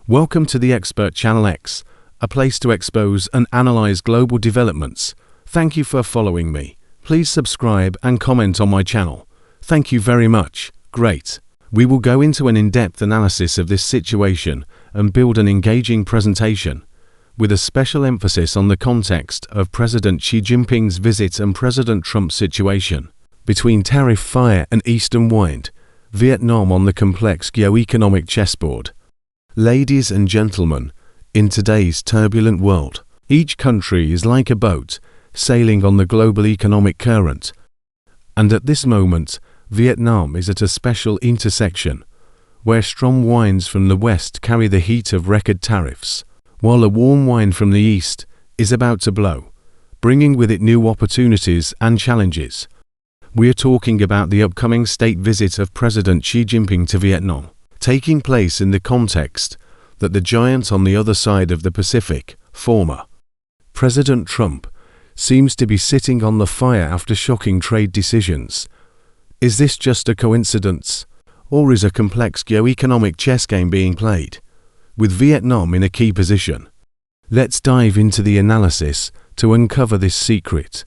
Welcome to the Expert Channel X, a place to expose and analyze global developments. Thank you for following me. Please subscribe and comment on my channel. Thank you very much. Great. We will go into an in-depth analysis of this situation and build an engaging presentation, with a special emphasis on the context of President Xi Jinping's visit and President Trump's situation. Between tariff fire and eastern wind, Vietnam on the complex geo-economic chessboard. Ladies and gentlemen, in today's turbulent world, each country is like a boat sailing on the global economic current. And at this moment, Vietnam is at a special intersection, where strong winds from the west carry the heat of record tariffs, while a warm wind from the east is about to blow, bringing with it new opportunities and challenges. We are talking about the upcoming state visit of President Xi Jinping to Vietnam, taking place in the context that the giant on the other side of the Pacific, former President Trump, seems to be sitting on the fire after shocking trade decisions. Is this just a coincidence, or is a complex geo-economic chess game being played, with Vietnam in a key position? Let's dive into the analysis to uncover this secret.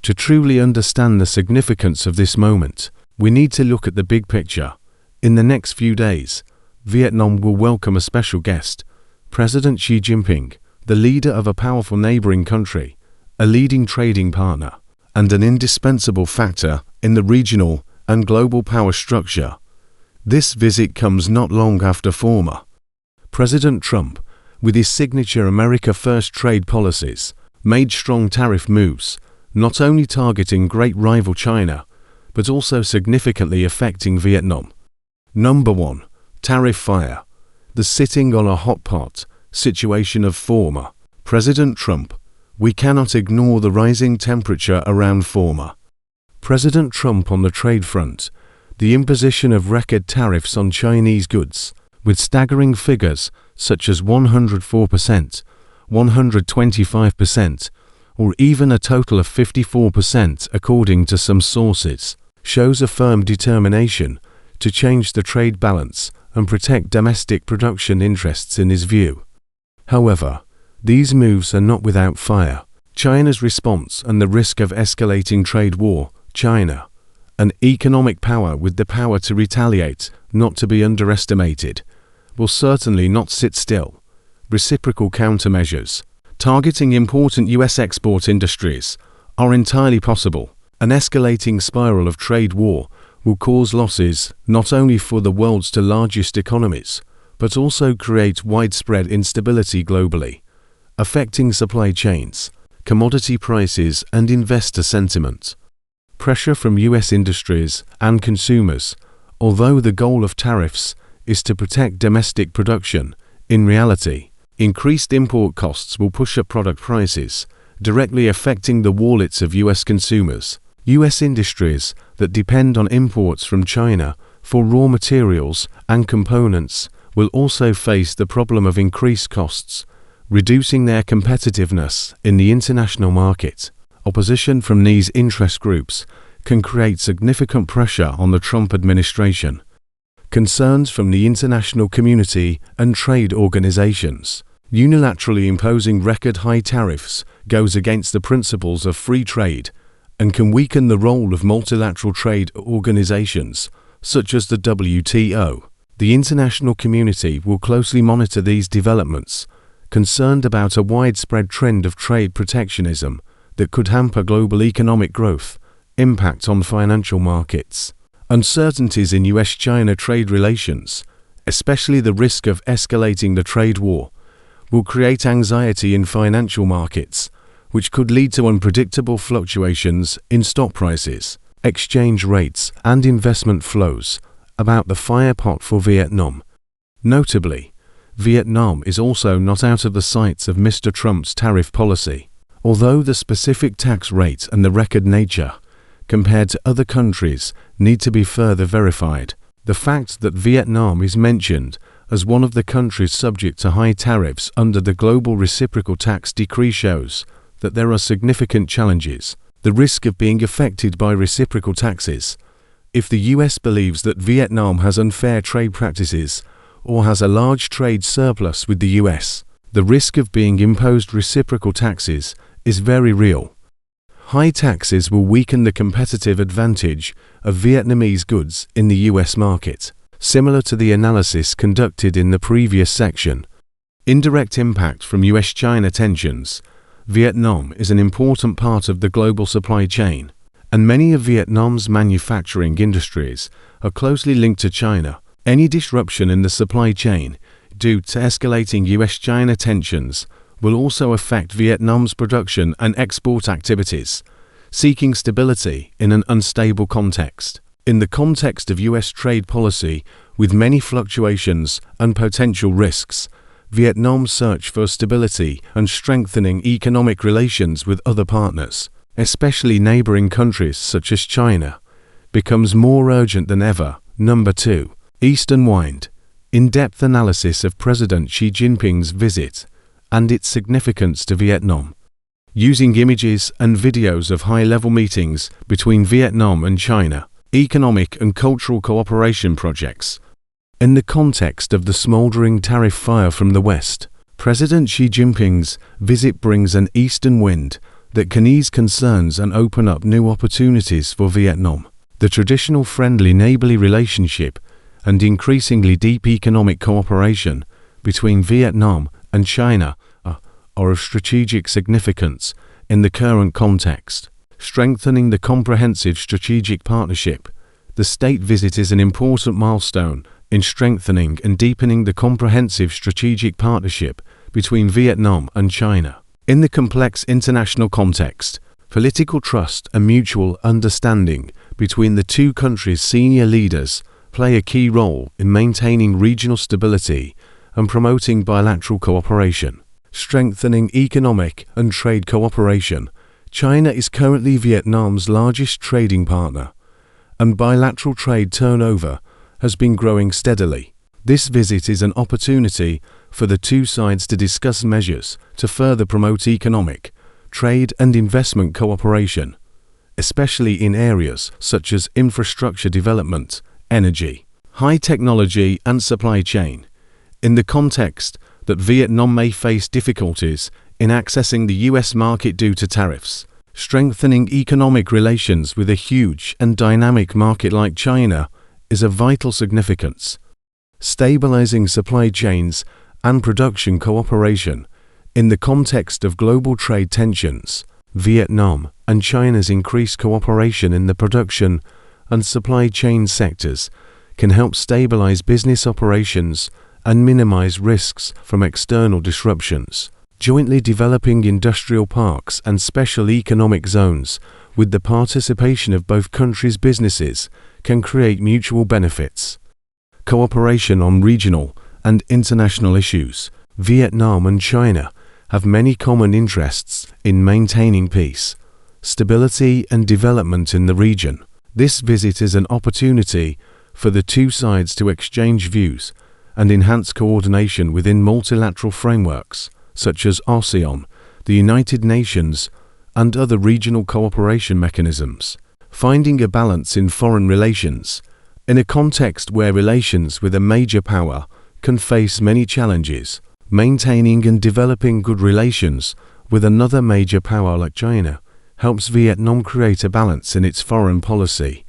To truly understand the significance of this moment, we need to look at the big picture. In the next few days, Vietnam will welcome a special guest, President Xi Jinping, the leader of a powerful neighboring country, a leading trading partner, and an indispensable factor in the regional and global power structure. This visit comes not long after former President Trump, with his signature America First trade policies, made strong tariff moves, not only targeting great rival China, but also significantly affecting Vietnam. Number 1. Tariff fire. The sitting on a hot pot situation of former President Trump. We cannot ignore the rising temperature around former President Trump on the trade front, the imposition of record tariffs on Chinese goods, with staggering figures such as 104%, 125%, or even a total of 54% according to some sources, shows a firm determination to change the trade balance and protect domestic production interests in his view. However, these moves are not without fire. China's response and the risk of escalating trade war. China, an economic power with the power to retaliate, not to be underestimated, will certainly not sit still. Reciprocal countermeasures targeting important U.S. export industries are entirely possible. An escalating spiral of trade war will cause losses not only for the world's two largest economies, but also create widespread instability globally, affecting supply chains, commodity prices, and investor sentiment. Pressure from U.S. industries and consumers. Although the goal of tariffs is to protect domestic production, in reality, increased import costs will push up product prices, directly affecting the wallets of U.S. consumers. U.S. industries that depend on imports from China for raw materials and components will also face the problem of increased costs, reducing their competitiveness in the international market. Opposition from these interest groups can create significant pressure on the Trump administration. Concerns from the international community and trade organizations. Unilaterally imposing record-high tariffs goes against the principles of free trade and can weaken the role of multilateral trade organizations, such as the WTO. The international community will closely monitor these developments, concerned about a widespread trend of trade protectionism that could hamper global economic growth, impact on financial markets. Uncertainties in US-China trade relations, especially the risk of escalating the trade war, will create anxiety in financial markets, which could lead to unpredictable fluctuations in stock prices, exchange rates, and investment flows. About the fire pot for Vietnam. Notably, Vietnam is also not out of the sights of Mr. Trump's tariff policy. Although the specific tax rate and the record nature, compared to other countries, need to be further verified, the fact that Vietnam is mentioned as one of the countries subject to high tariffs under the global reciprocal tax decree shows that there are significant challenges. The risk of being affected by reciprocal taxes. If the US believes that Vietnam has unfair trade practices or has a large trade surplus with the US, the risk of being imposed reciprocal taxes is very real. High taxes will weaken the competitive advantage of Vietnamese goods in the US market, similar to the analysis conducted in the previous section. Indirect impact from US-China tensions. Vietnam is an important part of the global supply chain, and many of Vietnam's manufacturing industries are closely linked to China. Any disruption in the supply chain due to escalating US-China tensions will also affect Vietnam's production and export activities, seeking stability in an unstable context. In the context of US trade policy, with many fluctuations and potential risks, Vietnam's search for stability and strengthening economic relations with other partners, especially neighboring countries such as China, becomes more urgent than ever. Number 2. Eastern Wind. In-depth analysis of President Xi Jinping's visit and its significance to Vietnam, using images and videos of high-level meetings between Vietnam and China, economic and cultural cooperation projects. In the context of the smoldering tariff fire from the West, President Xi Jinping's visit brings an eastern wind that can ease concerns and open up new opportunities for Vietnam. The traditional friendly neighborly relationship and increasingly deep economic cooperation between Vietnam and China are of strategic significance in the current context. Strengthening the comprehensive strategic partnership. The state visit is an important milestone in strengthening and deepening the comprehensive strategic partnership between Vietnam and China. In the complex international context, political trust and mutual understanding between the two countries' senior leaders play a key role in maintaining regional stability and promoting bilateral cooperation. Strengthening economic and trade cooperation. China is currently Vietnam's largest trading partner, and bilateral trade turnover has been growing steadily. This visit is an opportunity for the two sides to discuss measures to further promote economic, trade and investment cooperation, especially in areas such as infrastructure development, energy, high technology and supply chain. In the context that Vietnam may face difficulties in accessing the US market due to tariffs, strengthening economic relations with a huge and dynamic market like China is of vital significance. Stabilizing supply chains and production cooperation. In the context of global trade tensions, Vietnam and China's increased cooperation in the production and supply chain sectors can help stabilize business operations and minimize risks from external disruptions. Jointly developing industrial parks and special economic zones with the participation of both countries' businesses can create mutual benefits. Cooperation on regional and international issues. Vietnam and China have many common interests in maintaining peace, stability and development in the region. This visit is an opportunity for the two sides to exchange views and enhance coordination within multilateral frameworks such as ASEAN, the United Nations, and other regional cooperation mechanisms. Finding a balance in foreign relations. In a context where relations with a major power can face many challenges, maintaining and developing good relations with another major power like China helps Vietnam create a balance in its foreign policy,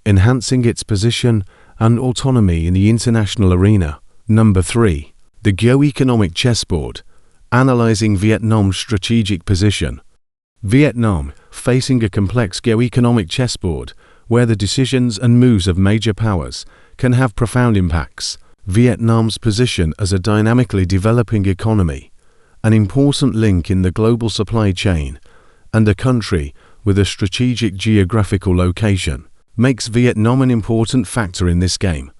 enhancing its position and autonomy in the international arena. Number 3. The Geo-Economic Chessboard. Analyzing Vietnam's strategic position. Vietnam, facing a complex geo-economic chessboard where the decisions and moves of major powers can have profound impacts. Vietnam's position as a dynamically developing economy, an important link in the global supply chain, and a country with a strategic geographical location, makes Vietnam an important factor in this game.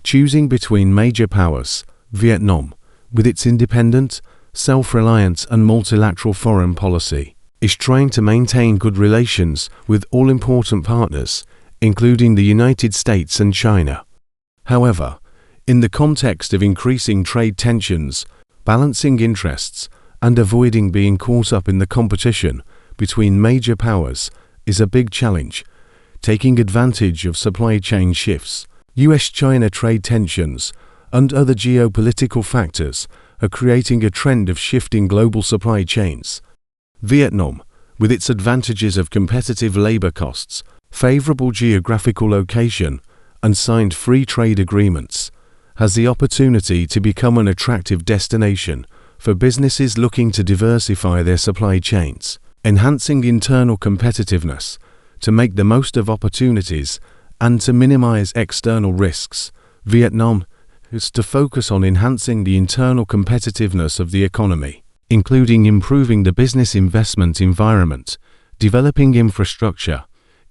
Choosing between major powers, Vietnam, with its independent, self-reliant and multilateral foreign policy, is trying to maintain good relations with all important partners, including the United States and China. However, in the context of increasing trade tensions, balancing interests, and avoiding being caught up in the competition between major powers is a big challenge. Taking advantage of supply chain shifts, US-China trade tensions and other geopolitical factors are creating a trend of shifting global supply chains. Vietnam, with its advantages of competitive labor costs, favorable geographical location, and signed free trade agreements, has the opportunity to become an attractive destination for businesses looking to diversify their supply chains, enhancing internal competitiveness, to make the most of opportunities, and to minimize external risks. Vietnam is to focus on enhancing the internal competitiveness of the economy, including improving the business investment environment, developing infrastructure,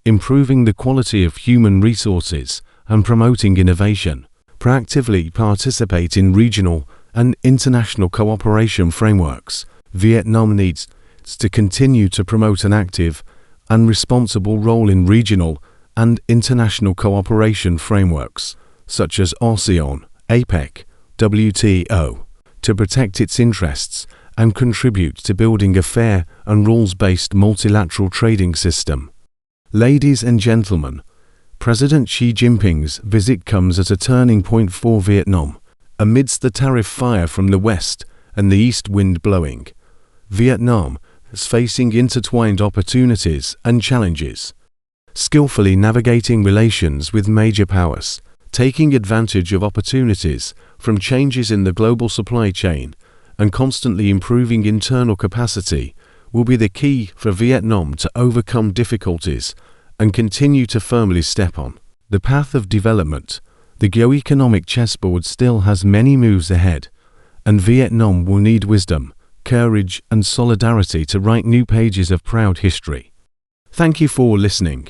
improving the quality of human resources, and promoting innovation. Proactively participate in regional and international cooperation frameworks. Vietnam needs to continue to promote an active and responsible role in regional and international cooperation frameworks, such as ASEAN, APEC, WTO, to protect its interests and contribute to building a fair and rules-based multilateral trading system. Ladies and gentlemen, President Xi Jinping's visit comes at a turning point for Vietnam. Amidst the tariff fire from the west and the east wind blowing, Vietnam is facing intertwined opportunities and challenges. Skillfully navigating relations with major powers, taking advantage of opportunities from changes in the global supply chain, and constantly improving internal capacity will be the key for Vietnam to overcome difficulties and continue to firmly step on the path of development. The Geo-Economic Chessboard still has many moves ahead, and Vietnam will need wisdom, courage, and solidarity to write new pages of proud history. Thank you for listening.